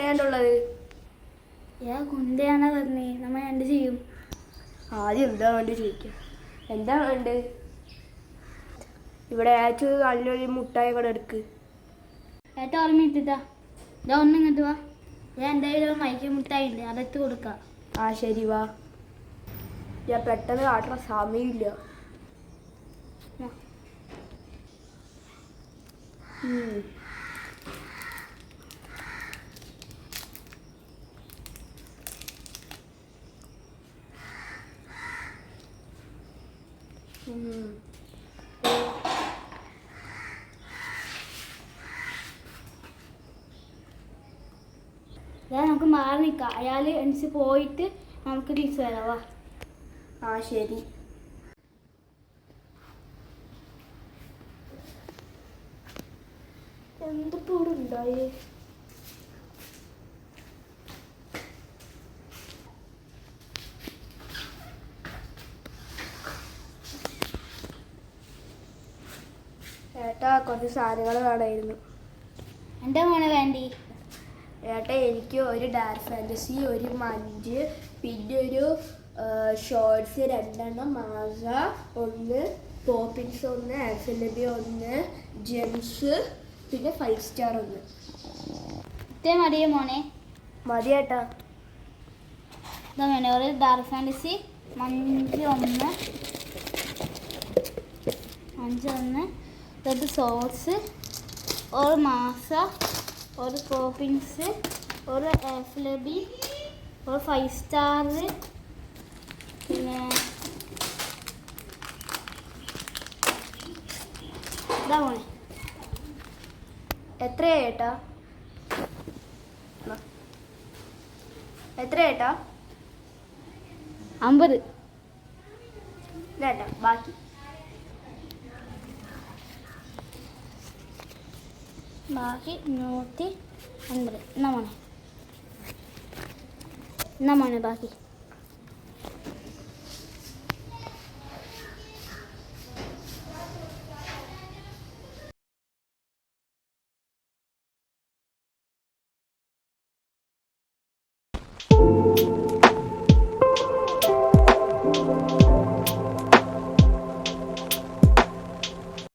പറയാനുള്ളത്? കുന്തയാണോ പറഞ്ഞേ? നമ്മൾ എന്ത് ചെയ്യും? ആദ്യം എന്താ വേണ്ടി ചോദിക്കാം. എന്താ വേണ്ട? ഇവിടെ ഏറ്റവും നല്ലൊരു മുട്ടായി കൂടെ എടുക്ക്. ഏറ്റവും ഓർമ്മയിട്ടാ ഇതാ ഒന്ന് ഇങ്ങോട്ട് വാ. ഞാൻ എന്തായാലും മൈക്ക് മുട്ടായി ഉണ്ട്, അതെടുത്ത് കൊടുക്കാം. ആ ശരി വാ. ഞാൻ പെട്ടെന്ന് കാട്ടണ സമയമില്ല. നമുക്ക് മാറി നിൽക്കാം. അയാൾ എണിച്ച് പോയിട്ട് നമുക്ക് തിരിച്ചു വരാവാ. ആ ശരി. എന്തിപ്പോ ഇവിടെ ഉണ്ടായി? ഏട്ടാ കുറച്ച് സാധനങ്ങൾ വേണമായിരുന്നു. എൻ്റെ മോനെ വേണ്ടി? ഏട്ടാ എനിക്ക് ഒരു ഡാർക്ക് ഫാൻറ്റസി, ഒരു മഞ്ച്, പിന്നെ ഒരു ഷോർട്സ് 2 മാസ, 1 പോപ്പിൻസ്, 1 ആൽഫലബി, 1 ജെംസ്, പിന്നെ 5 സ്റ്റാർ 1. ഇതേ മതിയോ മോനെ? മതി ഏട്ടാ. ഇതാ വേണേ ഒരു ഡാർക്ക് ഫാൻറ്റസി മഞ്ച് 1, ഇത് ഷോർട്സ്, ഒരു മാസ, ഒരു പോപ്പിൻസ്, ഒരു ആൽഫലബി, ഒരു 5 സ്റ്റാർ, പിന്നെ ഇതാ മോനെ. എത്രയേട്ടാ? എത്രയേട്ടാ? 50. ഇതേട്ടാ ബാക്കി. ബാക്കി 150. എന്നാ മോനെ ബാക്കി.